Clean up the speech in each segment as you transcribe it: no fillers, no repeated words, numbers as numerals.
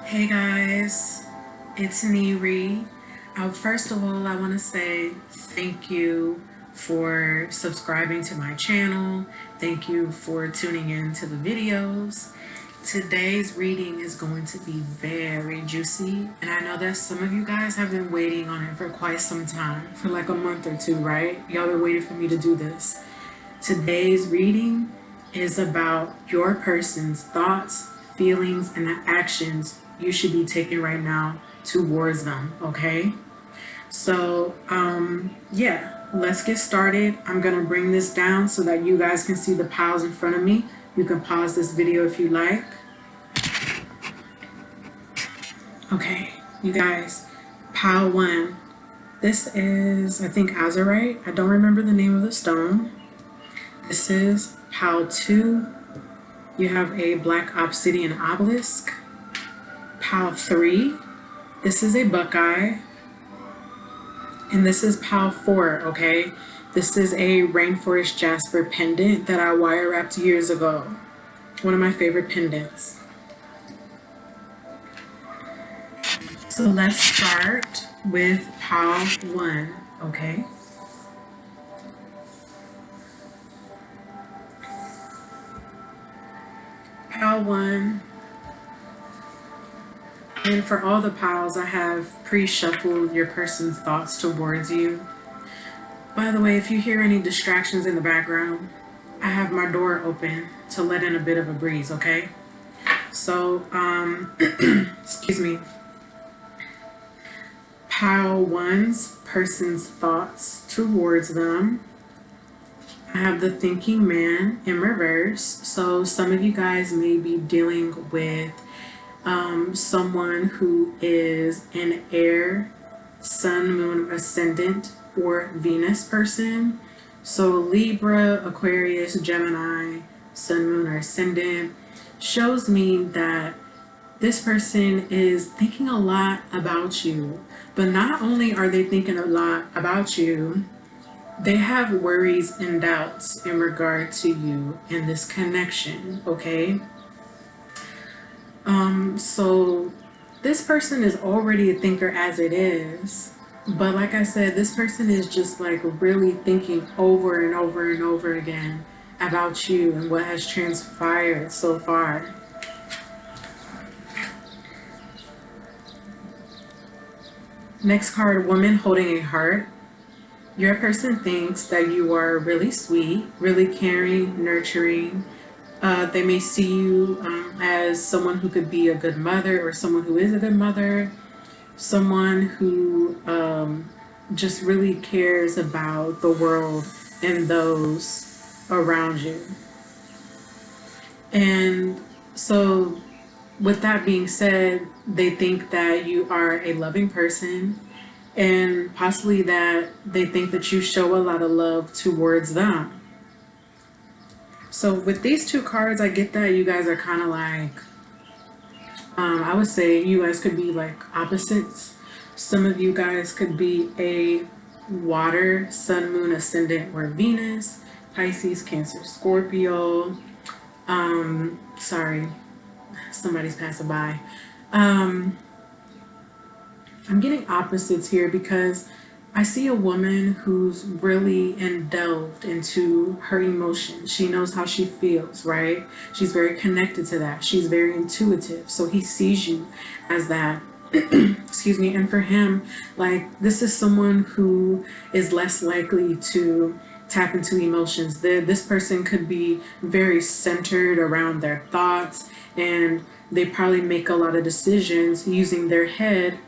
Hey guys, it's NieRe. First of all, I want to say thank you for subscribing to my channel. Thank you for tuning in to the videos. Today's reading is going to be very juicy, and I know that some of you guys have been waiting on it for quite some time, for like a month or two, right? Y'all been waiting for me to do this. Today's reading is about your person's thoughts, feelings, and the actions you should be taking right now towards them, okay? So, yeah, let's get started. I'm gonna bring this down so that you guys can see the piles in front of me. You can pause this video if you like. Okay, you guys, pile 1. This is, I think, Azurite. I don't remember the name of the stone. This is pile 2. You have a black Obsidian Obelisk. Pile 3. This is a Buckeye. And this is pile 4, okay? This is a Rainforest Jasper pendant that I wire wrapped years ago. One of my favorite pendants. So let's start with pile 1, okay? Pile 1. And for all the piles, I have pre-shuffled your person's thoughts towards you. By the way, if you hear any distractions in the background, I have my door open to let in a bit of a breeze, okay? So, excuse me. Pile 1's person's thoughts towards them. I have the thinking man in reverse. So some of you guys may be dealing with someone who is an air, sun, moon, ascendant, or Venus person. So Libra, Aquarius, Gemini, sun, moon, or ascendant shows me that this person is thinking a lot about you. But not only are they thinking a lot about you, they have worries and doubts in regard to you and this connection, okay? So this person is already a thinker as it is, but like I said, this person is just like really thinking over and over and over again about you and what has transpired so far. Next card, woman holding a heart. Your person thinks that you are really sweet, really caring, nurturing. They may see you as someone who could be a good mother or someone who is a good mother, someone who just really cares about the world and those around you. And so with that being said, they think that you are a loving person, and possibly that they think that you show a lot of love towards them. So with these two cards, I get that you guys are kind of like, I would say you guys could be like opposites. Some of you guys could be a water, sun, moon, ascendant, or Venus, Pisces, Cancer, Scorpio. Sorry, somebody's passing by. I'm getting opposites here because I see a woman who's really delved into her emotions. She knows how she feels, right? She's very connected to that. She's very intuitive. So he sees you as that. Excuse me. And for him, like, this is someone who is less likely to tap into emotions. This person could be very centered around their thoughts, and they probably make a lot of decisions using their head,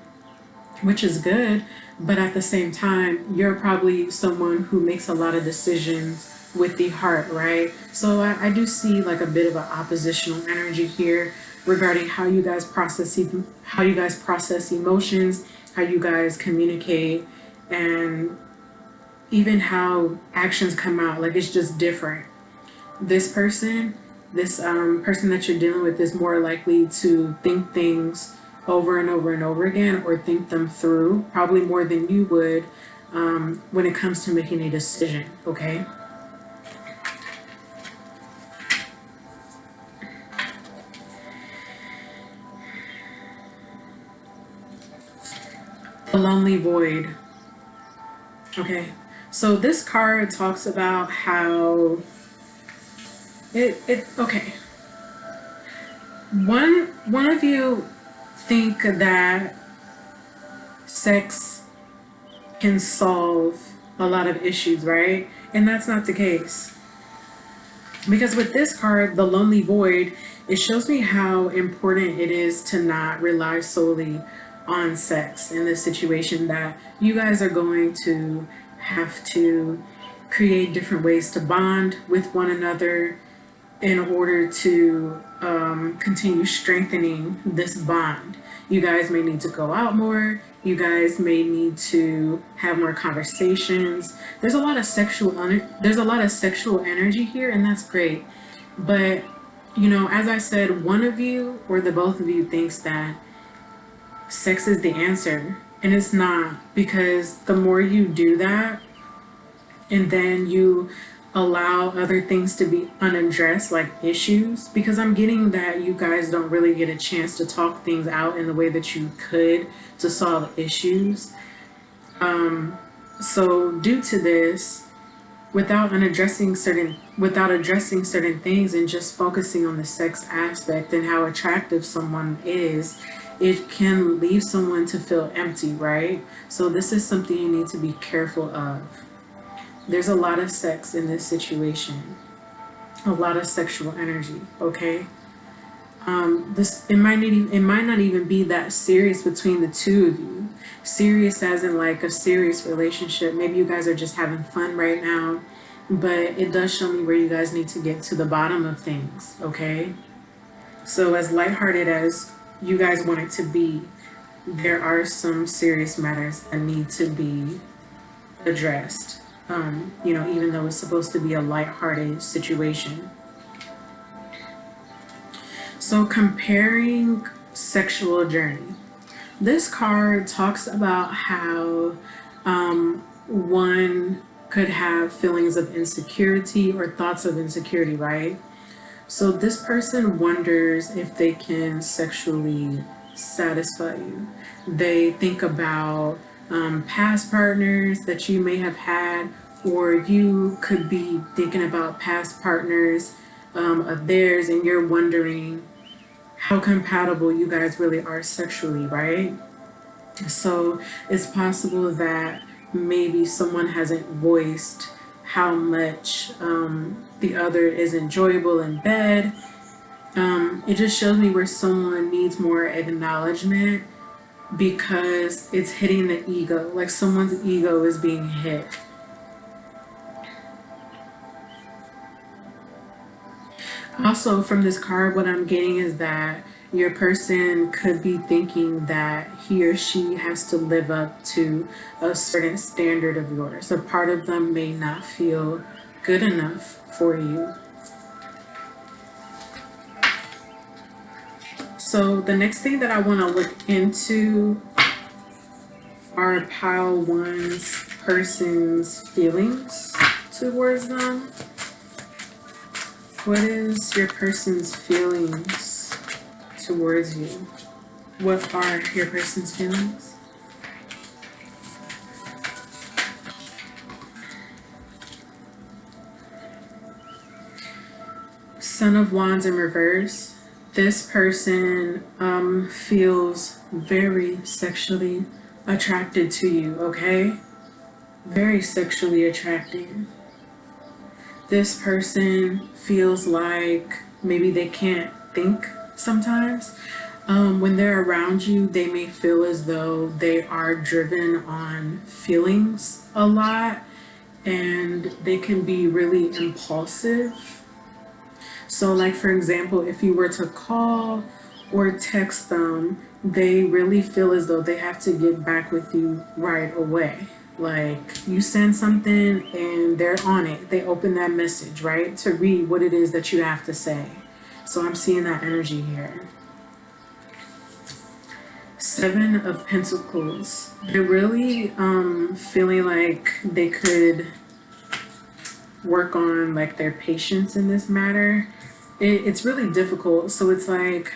which is good. But at the same time, you're probably someone who makes a lot of decisions with the heart, right? So I do see like a bit of an oppositional energy here regarding how you guys process emotions, how you guys communicate, and even how actions come out. Like, it's just different. This person that you're dealing with is more likely to think things over and over and over again, or think them through, probably more than you would when it comes to making a decision, okay? The Lonely Void. Okay, so this card talks about how okay. One of you think that sex can solve a lot of issues, right? And that's not the case. Because with this card, the Lonely Void, it shows me how important it is to not rely solely on sex in this situation, that you guys are going to have to create different ways to bond with one another in order to continue strengthening this bond. You guys may need to go out more. You guys may need to have more conversations. There's a lot of sexual energy here, and that's great. But you know, as I said, one of you or the both of you thinks that sex is the answer, and it's not, because the more you do that and then you allow other things to be unaddressed, like issues, because I'm getting that you guys don't really get a chance to talk things out in the way that you could to solve issues. So due to this, without addressing certain things and just focusing on the sex aspect and how attractive someone is, it can leave someone to feel empty, right? So this is something you need to be careful of. There's a lot of sex in this situation, a lot of sexual energy, okay? It might not even be that serious between the two of you. Serious as in like a serious relationship. Maybe you guys are just having fun right now, but it does show me where you guys need to get to the bottom of things, okay? So as lighthearted as you guys want it to be, there are some serious matters that need to be addressed. You know, even though it's supposed to be a lighthearted situation. So comparing sexual journey. This card talks about how one could have feelings of insecurity or thoughts of insecurity, right? So this person wonders if they can sexually satisfy you. They think about past partners that you may have had, or you could be thinking about past partners of theirs, and you're wondering how compatible you guys really are sexually, right? So it's possible that maybe someone hasn't voiced how much the other is enjoyable in bed. It just shows me where someone needs more acknowledgement because it's hitting the ego, like someone's ego is being hit. Also, from this card, what I'm getting is that your person could be thinking that he or she has to live up to a certain standard of yours. A part of them may not feel good enough for you. So the next thing that I want to look into are pile one's person's feelings towards them. What is your person's feelings towards you? What are your person's feelings? Son of Wands in reverse. This person feels very sexually attracted to you, okay? Very sexually attracted. This person feels like maybe they can't think sometimes. When they're around you, they may feel as though they are driven on feelings a lot, and they can be really impulsive. So like, for example, if you were to call or text them, they really feel as though they have to get back with you right away. Like, you send something and they're on it. They open that message, right, to read what it is that you have to say. So I'm seeing that energy here. Seven of Pentacles. They're really feeling like they could work on like their patience in this matter. It's really difficult. So it's like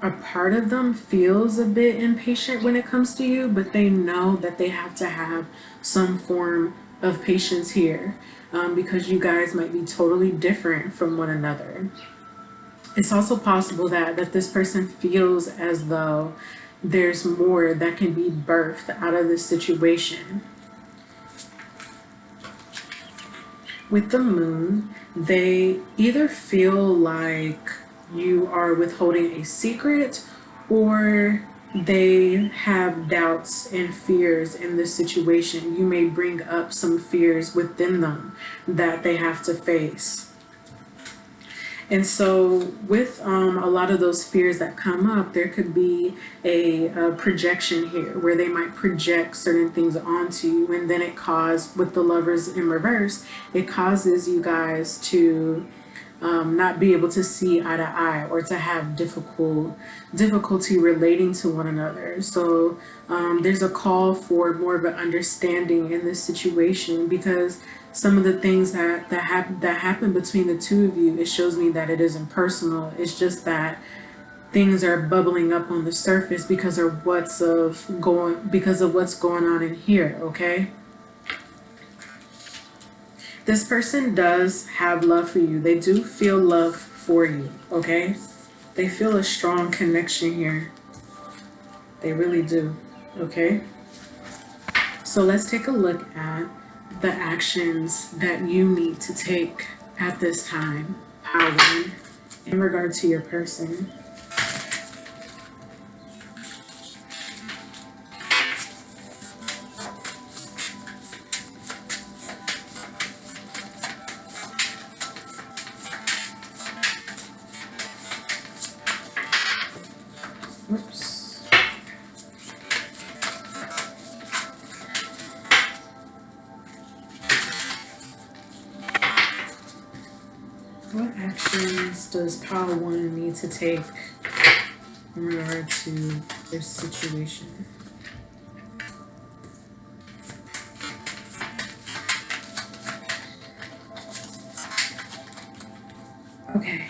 a part of them feels a bit impatient when it comes to you, but they know that they have to have some form of patience here, because you guys might be totally different from one another. It's also possible that this person feels as though there's more that can be birthed out of this situation. With the moon, they either feel like you are withholding a secret, or they have doubts and fears in this situation. You may bring up some fears within them that they have to face. And so with a lot of those fears that come up, there could be a projection here where they might project certain things onto you, and then it causes, with the Lovers in reverse, it causes you guys to not be able to see eye to eye, or to have difficulty relating to one another. So there's a call for more of an understanding in this situation, because some of the things that happen between the two of you, it shows me that it isn't personal. It's just that things are bubbling up on the surface because of what's going on in here, okay? This person does have love for you. They do feel love for you, okay? They feel a strong connection here. They really do, okay? So let's take a look at the actions that you need to take at this time, Power One, in regard to your person. Oops. What actions does Power One need to take in regard to this situation? Okay.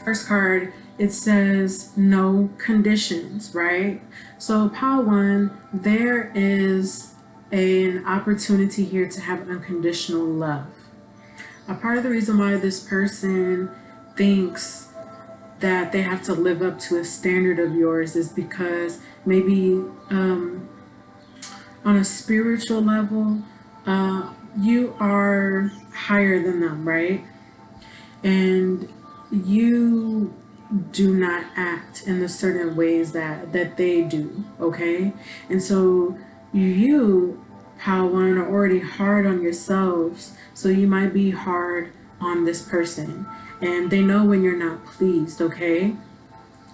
First card, it says no conditions, right? So Power One, there is an opportunity here to have unconditional love. A part of the reason why this person thinks that they have to live up to a standard of yours is because maybe on a spiritual level, you are higher than them, right? And you do not act in the certain ways that they do, okay? And so you, Power One, are already hard on yourselves, so you might be hard on this person, and they know when you're not pleased, okay?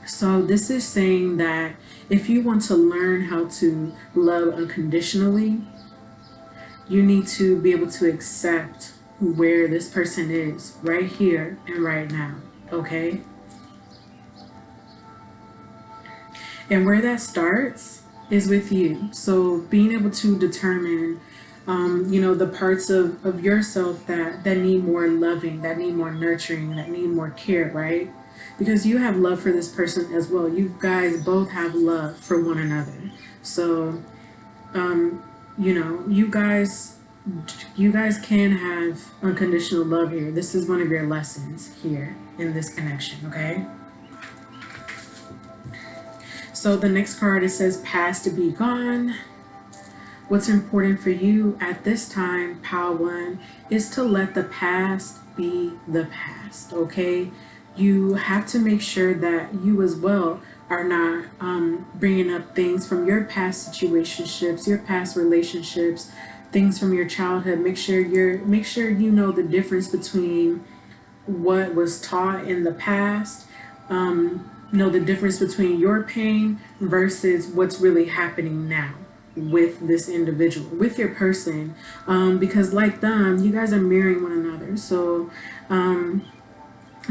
So this is saying that if you want to learn how to love unconditionally, you need to be able to accept where this person is right here and right now, okay? And where that starts is with you. So being able to determine the parts of yourself that need more loving, that need more nurturing, that need more care, right? Because you have love for this person as well. You guys both have love for one another. So, you guys can have unconditional love here. This is one of your lessons here in this connection, okay? So the next card, it says past to be gone. What's important for you at this time, Power One, is to let the past be the past, okay? You have to make sure that you as well are not bringing up things from your past situationships, your past relationships, things from your childhood. Make sure you know the difference between what was taught in the past, know the difference between your pain versus what's really happening now with this individual, with your person, because like them, you guys are mirroring one another. So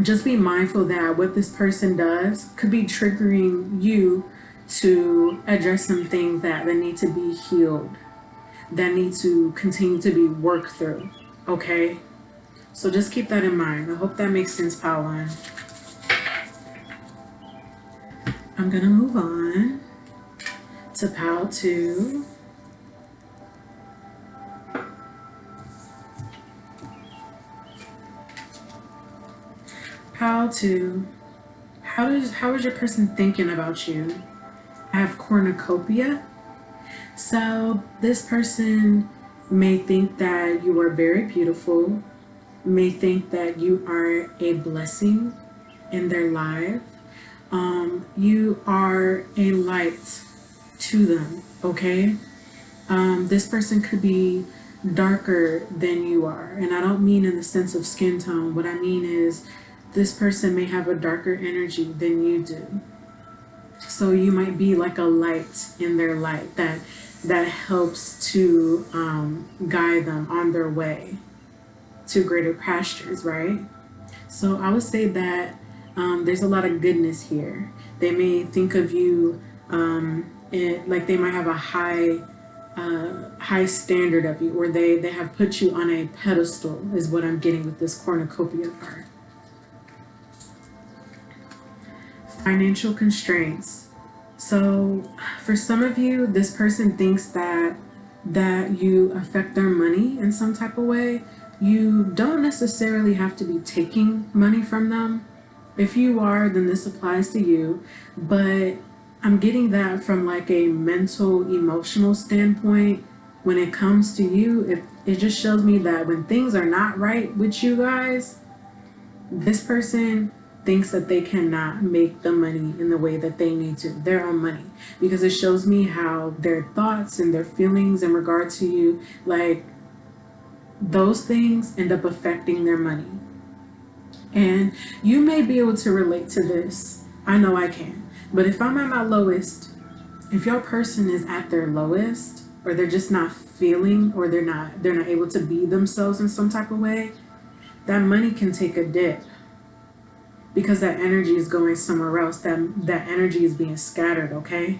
just be mindful that what this person does could be triggering you to address some things that need to be healed, that need to continue to be worked through, okay? So just keep that in mind. I hope that makes sense, Power One. I'm going to move on to pile 2. Pile 2. How is your person thinking about you? I have cornucopia. So this person may think that you are very beautiful, may think that you are a blessing in their life. You are a light to them, okay? This person could be darker than you are. And I don't mean in the sense of skin tone. What I mean is this person may have a darker energy than you do. So you might be like a light in their light that helps to guide them on their way to greater pastures, right? So I would say that there's a lot of goodness here. They may think of you like they might have a high standard of you, or they have put you on a pedestal, is what I'm getting with this cornucopia card. Financial constraints. So for some of you, this person thinks that you affect their money in some type of way. You don't necessarily have to be taking money from them. If you are, then this applies to you. But I'm getting that from like a mental, emotional standpoint. When it comes to you, it just shows me that when things are not right with you guys, this person thinks that they cannot make the money in the way that they need to, their own money, because it shows me how their thoughts and their feelings in regard to you, like those things end up affecting their money. And you may be able to relate to this. I know I can. But if I'm at my lowest, if your person is at their lowest, or they're just not feeling, or they're not able to be themselves in some type of way, that money can take a dip. Because that energy is going somewhere else. That energy is being scattered, okay?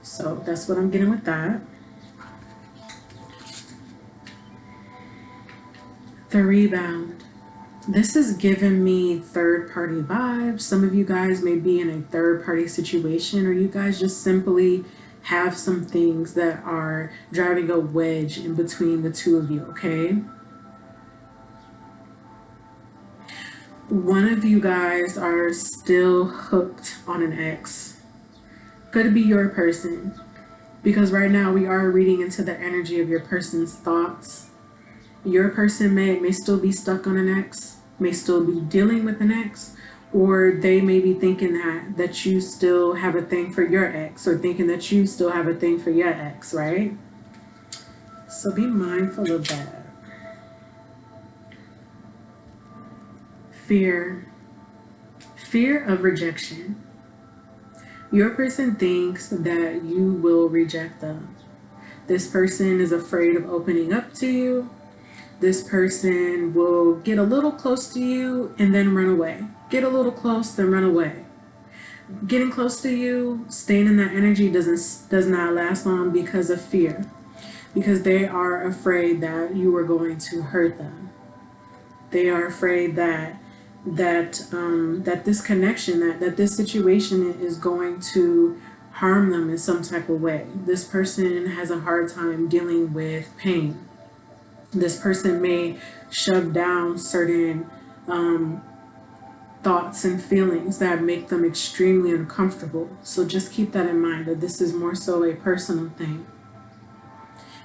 So that's what I'm getting with that. The rebound. This is giving me third-party vibes. Some of you guys may be in a third-party situation, or you guys just simply have some things that are driving a wedge in between the two of you, okay? One of you guys are still hooked on an ex. Could be your person, because right now we are reading into the energy of your person's thoughts. Your person may still be stuck on an ex, may still be dealing with an ex, or they may be thinking that you still have a thing for your ex, or thinking that you still have a thing for your ex, right? So be mindful of that. Fear of rejection. Your person thinks that you will reject them. This person is afraid of opening up to you. This person will get a little close to you and then run away. Get a little close, then run away. Getting close to you, staying in that energy does not last long because of fear. Because they are afraid that you are going to hurt them. They are afraid that this connection, that this situation is going to harm them in some type of way. This person has a hard time dealing with pain. This person may shove down certain thoughts and feelings that make them extremely uncomfortable. So just keep that in mind, that this is more so a personal thing.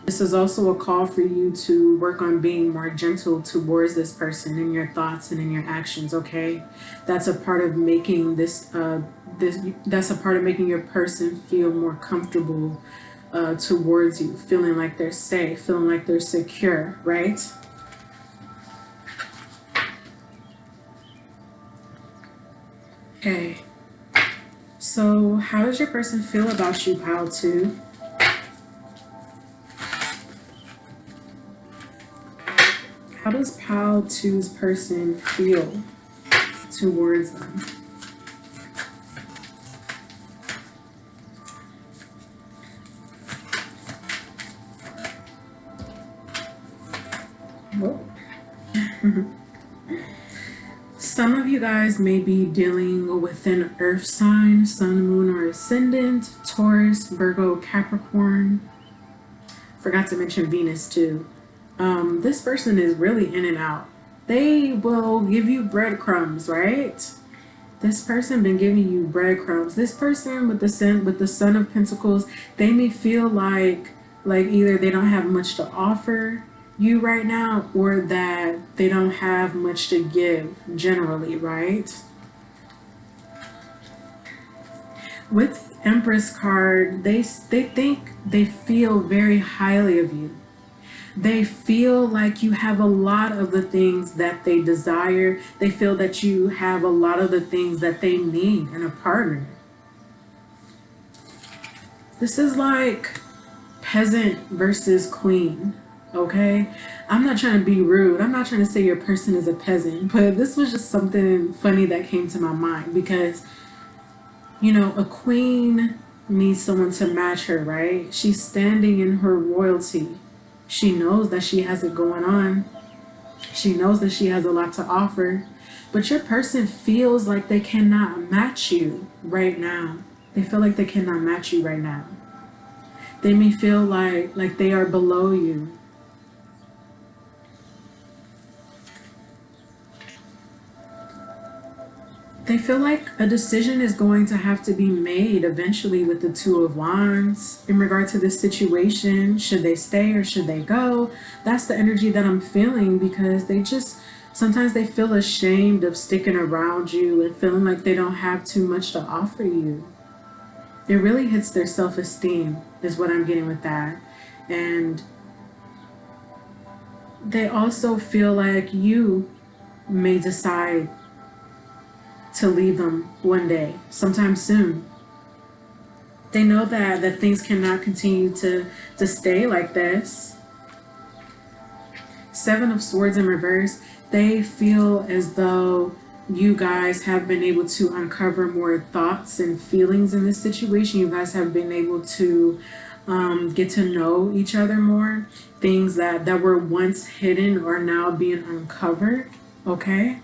This is also a call for you to work on being more gentle towards this person in your thoughts and in your actions, okay? That's a part of making that's a part of making your person feel more comfortable towards you, feeling like they're safe, feeling like they're secure, right? Okay. So how does your person feel about you, pile 2? How does pile 2's person feel towards them? Some of you guys may be dealing with an earth sign, sun, moon, or ascendant, Taurus, Virgo, Capricorn. Forgot to mention Venus too. This person is really in and out. They will give you breadcrumbs, right? This person been giving you breadcrumbs. This person with the Son of Pentacles, they may feel like either they don't have much to offer you right now, or that they don't have much to give generally, right? With Empress card, they feel very highly of you. They feel like you have a lot of the things that they desire. They feel that you have a lot of the things that they need in a partner. This is like peasant versus queen, okay? I'm not trying to be rude. I'm not trying to say your person is a peasant, but this was just something funny that came to my mind because, you know, a queen needs someone to match her, right? She's standing in her royalty. She knows that she has it going on. She knows that she has a lot to offer, but your person feels like they cannot match you right now. They feel like they cannot match you right now. They may feel like they are below you. They feel like a decision is going to have to be made eventually with the Two of Wands in regard to this situation. Should they stay or should they go? That's the energy that I'm feeling, because sometimes they feel ashamed of sticking around you and feeling like they don't have too much to offer you. It really hits their self-esteem is what I'm getting with that. And they also feel like you may decide to leave them one day, sometime soon. They know that things cannot continue to stay like this. Seven of Swords in reverse, they feel as though you guys have been able to uncover more thoughts and feelings in this situation. You guys have been able to get to know each other more. Things that were once hidden are now being uncovered, okay?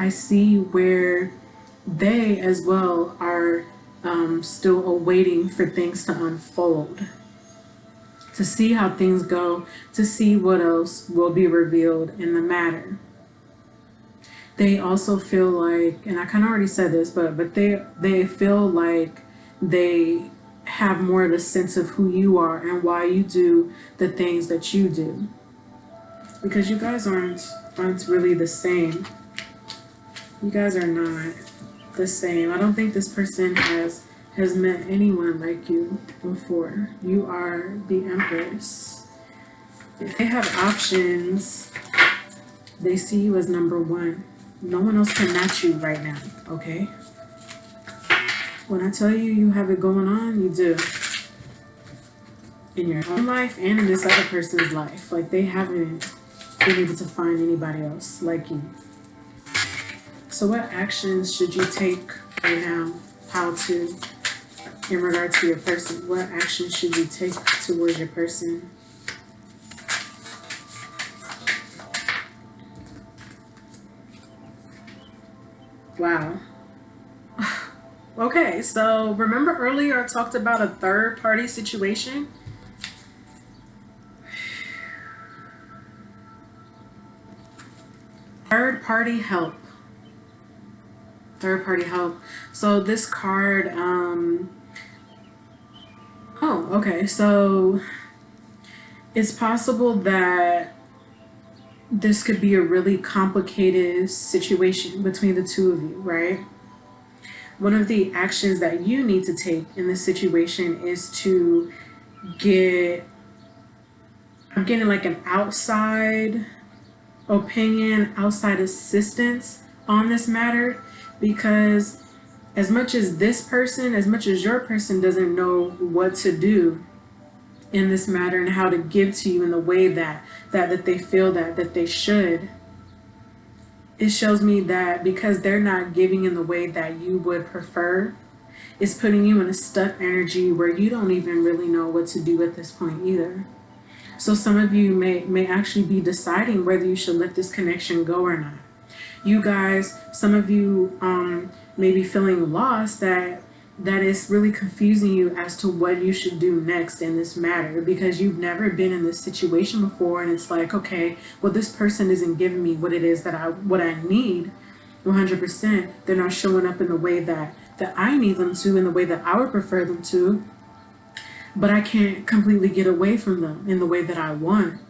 I see where they as well are still awaiting for things to unfold, to see how things go, to see what else will be revealed in the matter. They also feel like, and I kind of already said this, but they feel like they have more of a sense of who you are and why you do the things that you do, because you guys aren't really the same. You guys are not the same. I don't think this person has met anyone like you before. You are the Empress. If they have options, they see you as number one. No one else can match you right now, okay? When I tell you you have it going on, you do. In your own life and in this other person's life. Like, they haven't been able to find anybody else like you. So what actions should you take right now? In regard to your person, what actions should you take towards your person? Wow. Okay, so remember earlier I talked about a third party situation? Third party help. Third party help. So this card, okay, so it's possible that this could be a really complicated situation between the two of you, right? One of the actions that you need to take in this situation is to I'm getting like an outside opinion, outside assistance on this matter. Because as much as your person doesn't know what to do in this matter and how to give to you in the way that they feel that they should, it shows me that because they're not giving in the way that you would prefer, it's putting you in a stuck energy where you don't even really know what to do at this point either. So some of you may actually be deciding whether you should let this connection go or not. You guys, some of you may be feeling lost, that is really confusing you as to what you should do next in this matter, because you've never been in this situation before, and it's like, okay, well, this person isn't giving me what it is that I need 100%. They're not showing up in the way that I need them to, in the way that I would prefer them to, but I can't completely get away from them in the way that I want.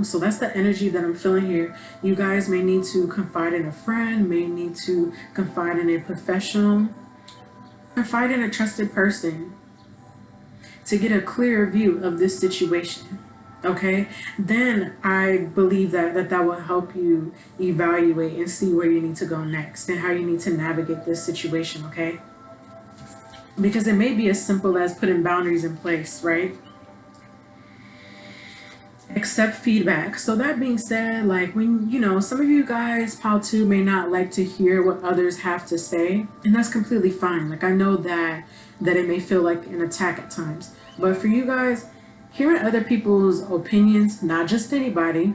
So that's the energy that I'm feeling here. You guys may need to confide in a friend, may need to confide in a professional, confide in a trusted person to get a clearer view of this situation. Okay, then I believe that will help you evaluate and see where you need to go next and how you need to navigate this situation. Okay, because it may be as simple as putting boundaries in place, right? Accept feedback. So that being said, like, when some of you guys, pile 2, may not like to hear what others have to say, and that's completely fine. Like, I know that it may feel like an attack at times, but for you guys, hearing other people's opinions, not just anybody,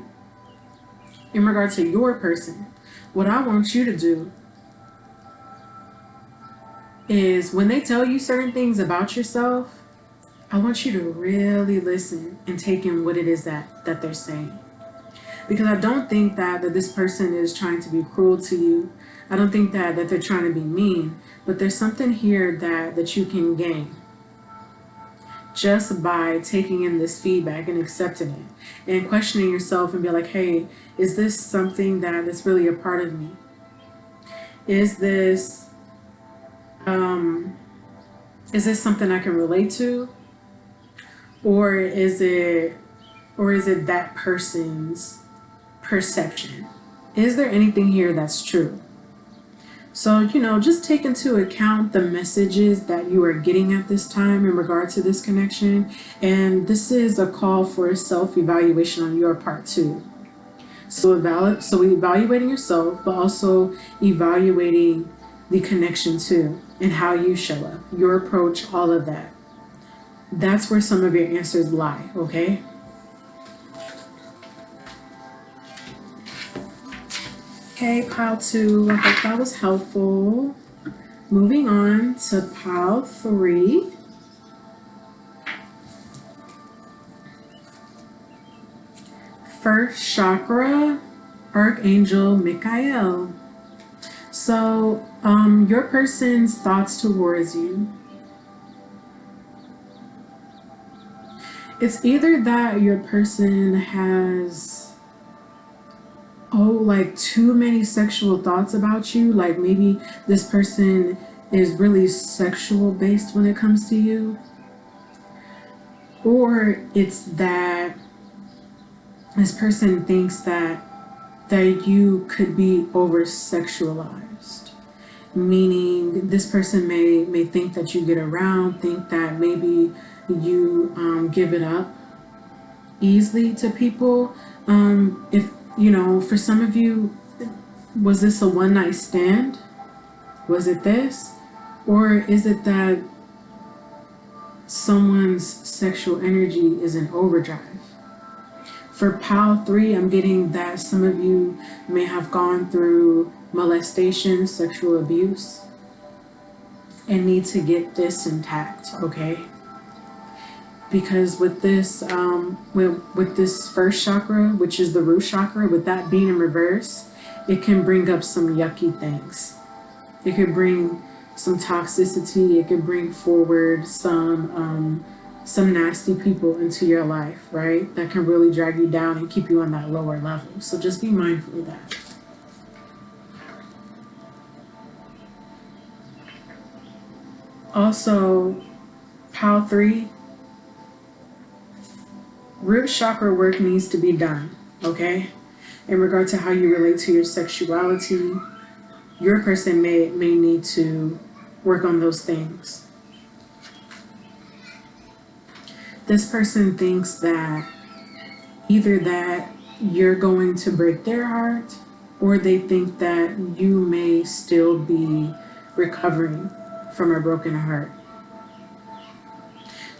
in regard to your person, what I want you to do is, when they tell you certain things about yourself, I want you to really listen and take in what it is that they're saying. Because I don't think that this person is trying to be cruel to you. I don't think that they're trying to be mean, but there's something here that you can gain just by taking in this feedback and accepting it and questioning yourself and be like, hey, is this something that's really a part of me? Is this something I can relate to? Or is it that person's perception? Is there anything here that's true? So, just take into account the messages that you are getting at this time in regard to this connection. And this is a call for a self-evaluation on your part too. So evaluating yourself, but also evaluating the connection too, and how you show up, your approach, all of that. That's where some of your answers lie, okay? Okay, pile 2, I hope that was helpful. Moving on to pile 3. First chakra, Archangel Michael. So, your person's thoughts towards you. It's either that your person has, like, too many sexual thoughts about you. Like, maybe this person is really sexual based when it comes to you. Or it's that this person thinks that you could be over sexualized. Meaning this person may think that you get around, think that maybe you give it up easily to people. If for some of you, was this a one-night stand? Was it this? Or is it that someone's sexual energy is in overdrive? For pile 3, I'm getting that some of you may have gone through molestation, sexual abuse, and need to get this intact, okay? Because with this with this first chakra, which is the root chakra, with that being in reverse, it can bring up some yucky things. It could bring some toxicity. It could bring forward some nasty people into your life, right? That can really drag you down and keep you on that lower level. So just be mindful of that. Also, pile 3, root chakra work needs to be done, okay? In regard to how you relate to your sexuality, your person may need to work on those things. This person thinks that either that you're going to break their heart, or they think that you may still be recovering from a broken heart.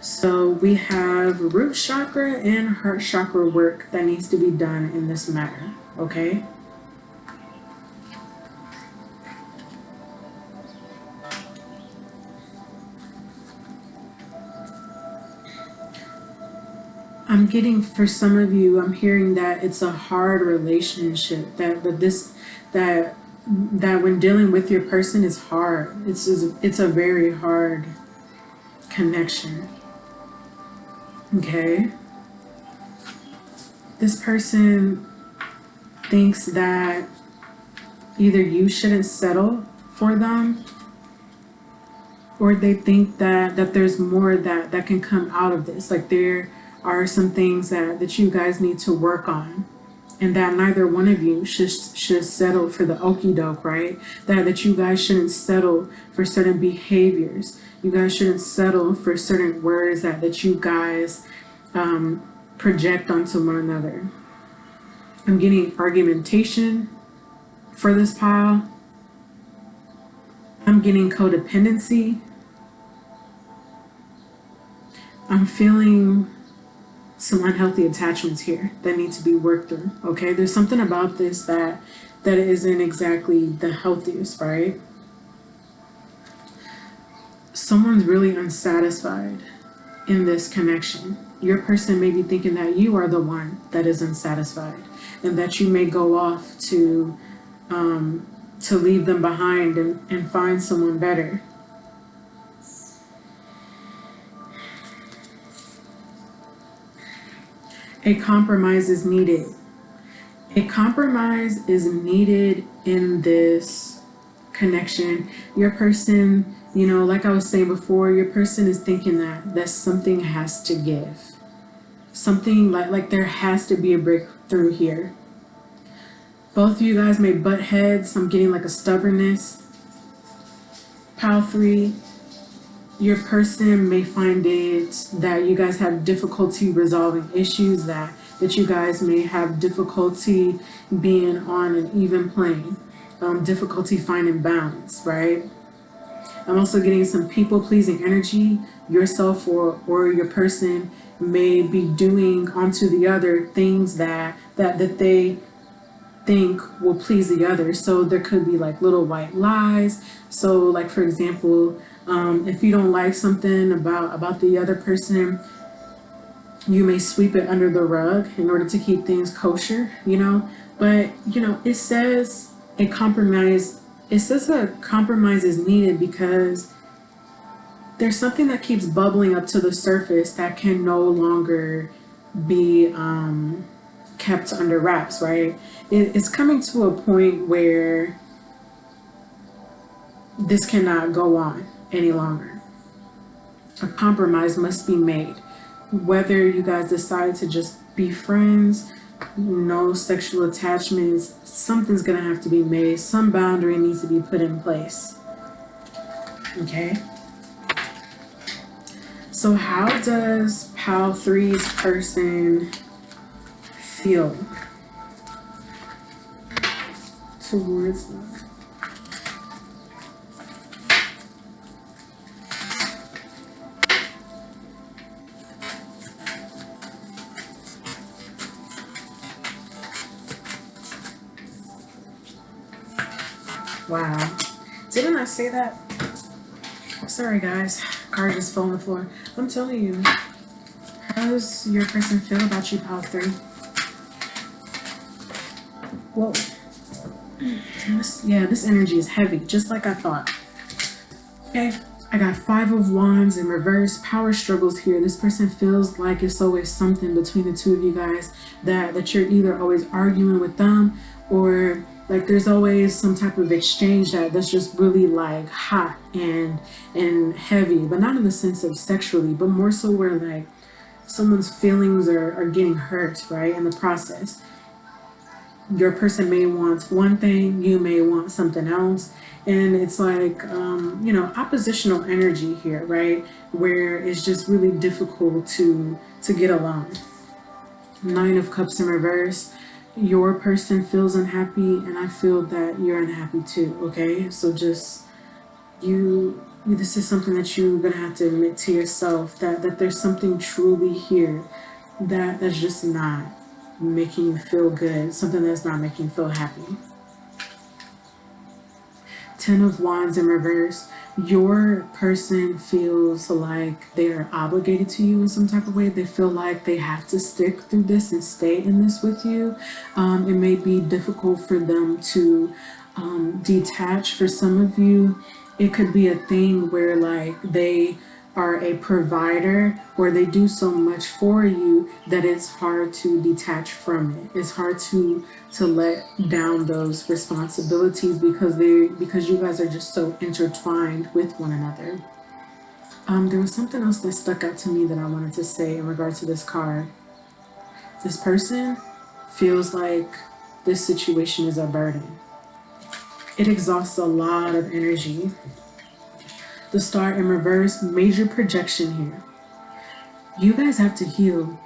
So we have root chakra and heart chakra work that needs to be done in this matter, okay? I'm getting, for some of you, I'm hearing that it's a hard relationship, that when dealing with your person is hard. It's a very hard connection. Okay? This person thinks that either you shouldn't settle for them, or they think that there's more that can come out of this. Like there are some things that you guys need to work on, and that neither one of you should settle for the okie doke, right? That you guys shouldn't settle for certain behaviors. You guys shouldn't settle for certain words that you guys project onto one another. I'm getting argumentation for this pile. I'm getting codependency. I'm feeling some unhealthy attachments here that need to be worked through. Okay, there's something about this that isn't exactly the healthiest, right? Someone's really unsatisfied in this connection. Your person may be thinking that you are the one that is unsatisfied, and that you may go off to leave them behind and find someone better. A compromise is needed. A compromise is needed in this connection. Your person, you know, like I was saying before, your person is thinking that something has to give. Something like there has to be a breakthrough here. Both of you guys may butt heads. I'm getting like a stubbornness. Pile 3. Your person may find it that you guys have difficulty resolving issues, that you guys may have difficulty being on an even plane, difficulty finding balance, right? I'm also getting some people-pleasing energy. Yourself or your person may be doing onto the other things that they think will please the other. So there could be like little white lies. So like, for example, if you don't like something about the other person, you may sweep it under the rug in order to keep things kosher, you know. But you know, it says a compromise is needed because there's something that keeps bubbling up to the surface that can no longer be kept under wraps, right? It's coming to a point where this cannot go on any longer. A compromise must be made. Whether you guys decide to just be friends, no sexual attachments, something's gonna have to be made. Some boundary needs to be put in place. Okay? So how does Pile 3's person feel towards them? Wow. Didn't I say that? Sorry guys, card just fell on the floor. I'm telling you, how does your person feel about you, Pile 3? Whoa. This energy is heavy, just like I thought. Okay, I got 5 of Wands in reverse. Power struggles here. This person feels like it's always something between the two of you guys, that you're either always arguing with them, or like there's always some type of exchange that's just really like hot and heavy, but not in the sense of sexually, but more so where like someone's feelings are getting hurt, right, in the process. Your person may want one thing, you may want something else, and it's like you know, oppositional energy here, right, where it's just really difficult to get along. 9 of Cups in reverse. Your person feels unhappy, and I feel that you're unhappy too. Okay, so just this is something that you're gonna have to admit to yourself, that there's something truly here that's just not making you feel good, something that's not making you feel happy. 10 of Wands in reverse. your person feels like they're obligated to you in some type of way. They feel like they have to stick through this and stay in this with you. It may be difficult for them to detach. For some of you, it could be a thing where like they are a provider or they do so much for you that it's hard to detach from it. It's hard to let down those responsibilities because you guys are just so intertwined with one another. There was something else that stuck out to me that I wanted to say in regards to this card. This person feels like this situation is a burden. It exhausts a lot of energy. The star in reverse, major projection here. You guys have to heal.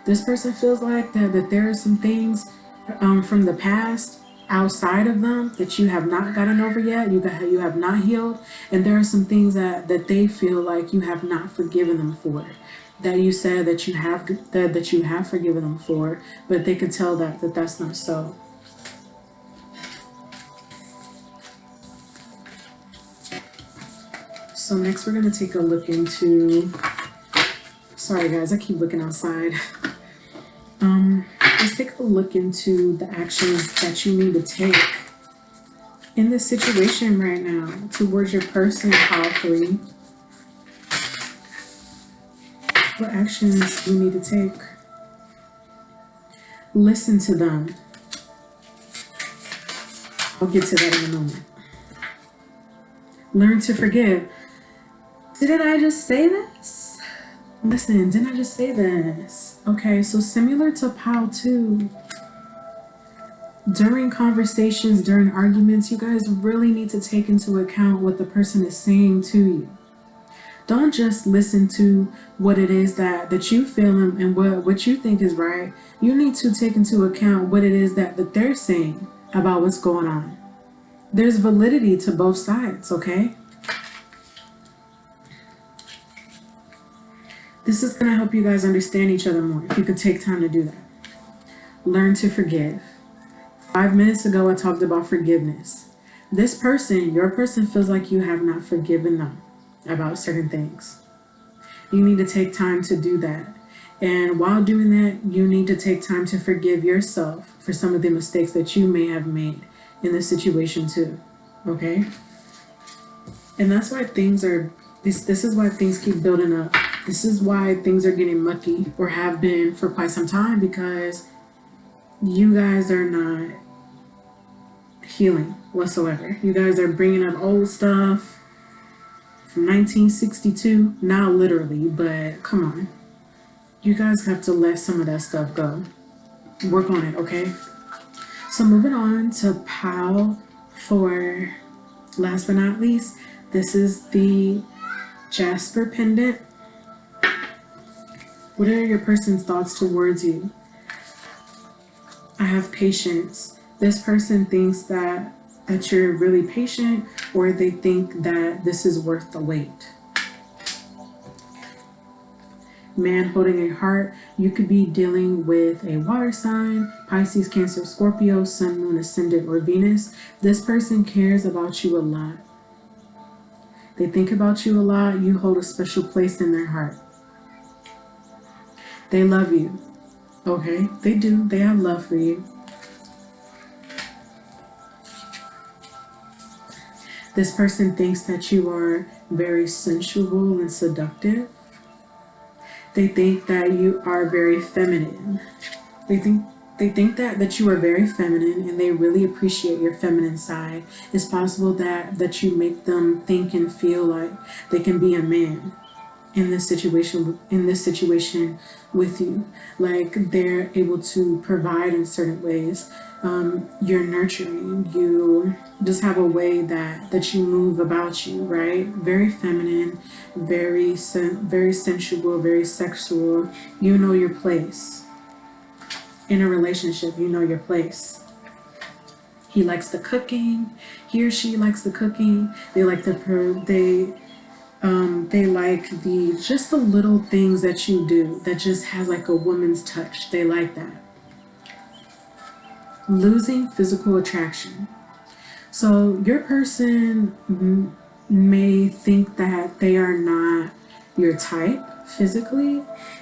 This person feels like that there are some things from the past outside of them that you have not gotten over yet. You have not healed, and there are some things that they feel like you have not forgiven them for. That you said that you have forgiven them for, but they could tell that that's not so. So next we're going to take a look into, sorry guys, I keep looking outside. Let's take a look into the actions that you need to take in this situation right now towards your person powerfully. What actions you need to take? Listen to them. I'll get to that in a moment. Learn to forgive. Didn't I just say this? Listen, didn't I just say this? Okay, so similar to Pal 2, during conversations, during arguments, you guys really need to take into account what the person is saying to you. Don't just listen to what it is that you feel and what you think is right. You need to take into account what it is that they're saying about what's going on. There's validity to both sides, okay? This is going to help you guys understand each other more if you could take time to do that. Learn to forgive. 5 minutes ago, I talked about forgiveness. This person, your person, feels like you have not forgiven them about certain things. You need to take time to do that. And while doing that, you need to take time to forgive yourself for some of the mistakes that you may have made in this situation too. Okay? And that's why things are, this is why things keep building up. This is why things are getting mucky, or have been for quite some time, because you guys are not healing whatsoever. You guys are bringing up old stuff from 1962, not literally, but come on. You guys have to let some of that stuff go. Work on it, okay? So moving on to Pal 4, last but not least, this is the Jasper pendant. What are your person's thoughts towards you? I have patience. This person thinks that you're really patient, or they think that this is worth the wait. Man holding a heart. You could be dealing with a water sign, Pisces, Cancer, Scorpio, Sun, Moon, Ascendant, or Venus. This person cares about you a lot. They think about you a lot. You hold a special place in their heart. They love you. Okay, they do. They have love for you. This person thinks that you are very sensual and seductive. They think that you are very feminine. They think that you are very feminine, and they really appreciate your feminine side. It's possible that you make them think and feel like they can be a man in this situation with you. Like they're able to provide in certain ways. You're nurturing. You just have a way that you move about you, right? Very feminine, very sensual, very sexual. You know your place. In a relationship, you know your place. He likes the cooking. He or she likes the cooking. They like they like just the little things that you do that just has like a woman's touch. They like that. Losing physical attraction. So your person may think that they are not your type physically.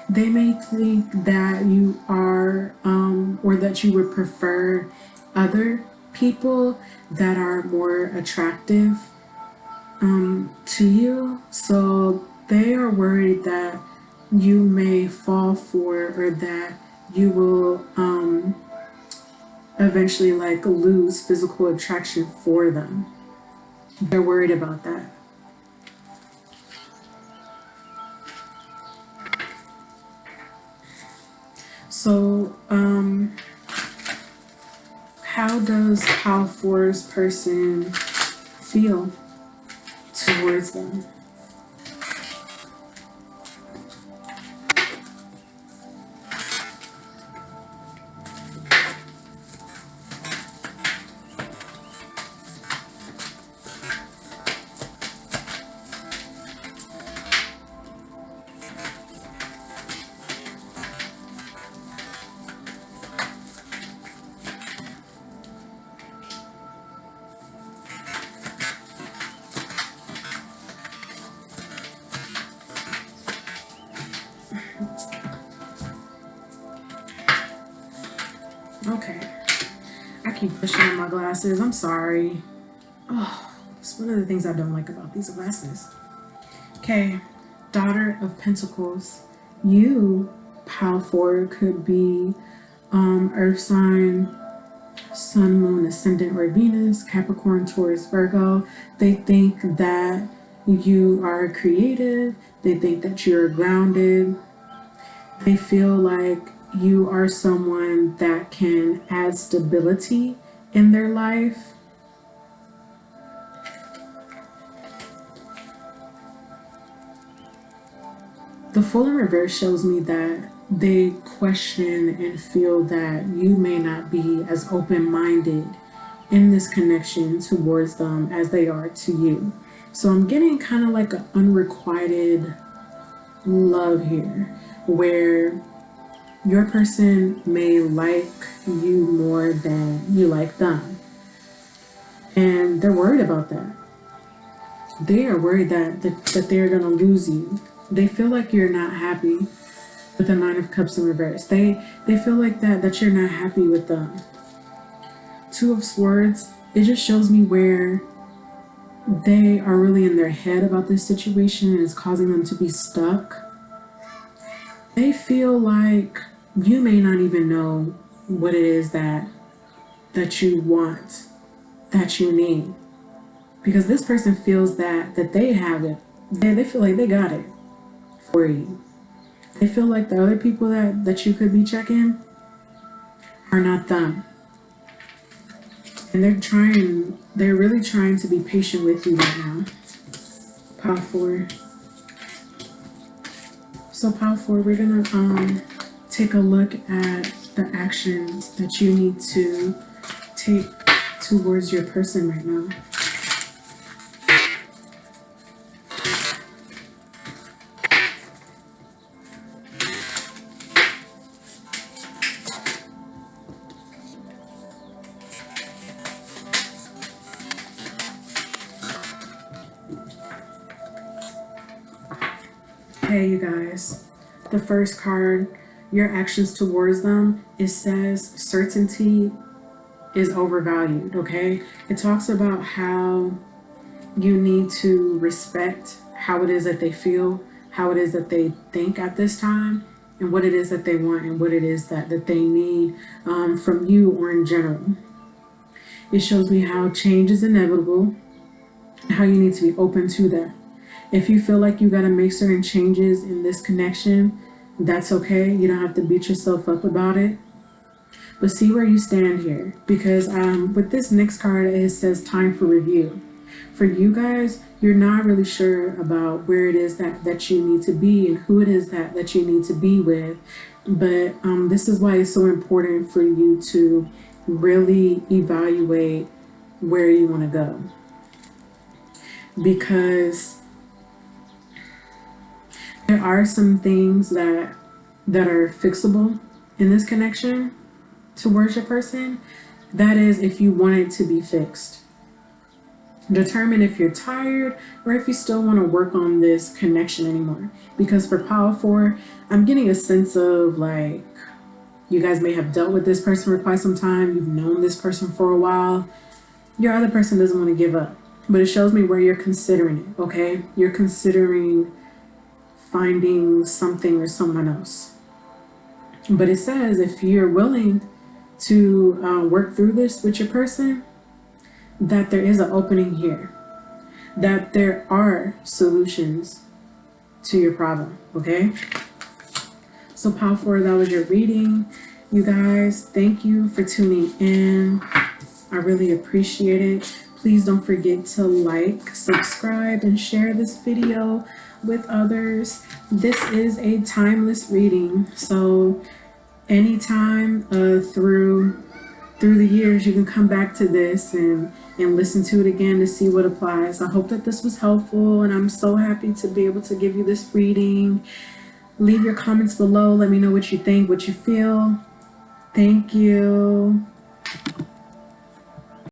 They may think that you are, or that you would prefer other people that are more attractive to you. So they are worried that you may fall for, or that you will eventually like lose physical attraction for them. They're worried about that. So, how does Pal 4's person feel towards them? Okay, I keep pushing on my glasses. I'm sorry. Oh, it's one of the things I don't like about these glasses. Okay, Daughter of Pentacles. You, Pal 4, could be Earth sign, Sun, Moon, Ascendant, or Venus, Capricorn, Taurus, Virgo. They think that you are creative. They think that you're grounded. They feel like you are someone that can add stability in their life. The Fool in Reverse shows me that they question and feel that you may not be as open-minded in this connection towards them as they are to you. So I'm getting kind of like an unrequited love here, where your person may like you more than you like them. And they're worried about that. They are worried that they're going to lose you. They feel like you're not happy with the Nine of Cups in reverse. They feel like that you're not happy with them. Two of Swords, it just shows me where they are really in their head about this situation and it's causing them to be stuck. They feel like you may not even know what it is that you want, that you need. Because this person feels that they have it. They feel like they got it for you. They feel like the other people that you could be checking are not them. And they're really trying to be patient with you right now. Pal 4. So Pal 4, we're gonna take a look at the actions that you need to take towards your person right now. Okay, you guys, the first card, your actions towards them, it says certainty is overvalued, okay? It talks about how you need to respect how it is that they feel, how it is that they think at this time, and what it is that they want and what it is that they need from you or in general. It shows me how change is inevitable and how you need to be open to that. If you feel like you got to make certain changes in this connection, that's okay. You don't have to beat yourself up about it. But see where you stand here. Because with this next card, it says time for review. For you guys, you're not really sure about where it is that you need to be and who it is that you need to be with. But this is why it's so important for you to really evaluate where you want to go. Because there are some things that are fixable in this connection towards your person. That is, if you want it to be fixed. Determine if you're tired or if you still want to work on this connection anymore. Because for pile 4, I'm getting a sense of like you guys may have dealt with this person for quite some time. You've known this person for a while. Your other person doesn't want to give up. But it shows me where you're considering it, okay? You're considering finding something or someone else. But it says if you're willing to work through this with your person, that there is an opening here, that there are solutions to your problem, okay? So pile 4, that was your reading. You guys, thank you for tuning in. I really appreciate it. Please don't forget to like, subscribe, and share this video with others. This is a timeless reading, so anytime through the years you can come back to this and listen to it again to see what applies. I hope that this was helpful, and I'm so happy to be able to give you this reading. Leave your comments below. Let me know what you think, what you feel. Thank you.